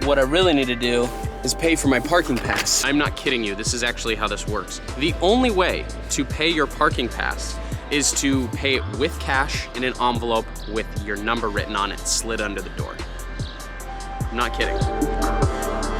what I really need to do is pay for my parking pass. I'm not kidding you, this is actually how this works. The only way to pay your parking pass is to pay it with cash in an envelope with your number written on it, slid under the door. I'm not kidding.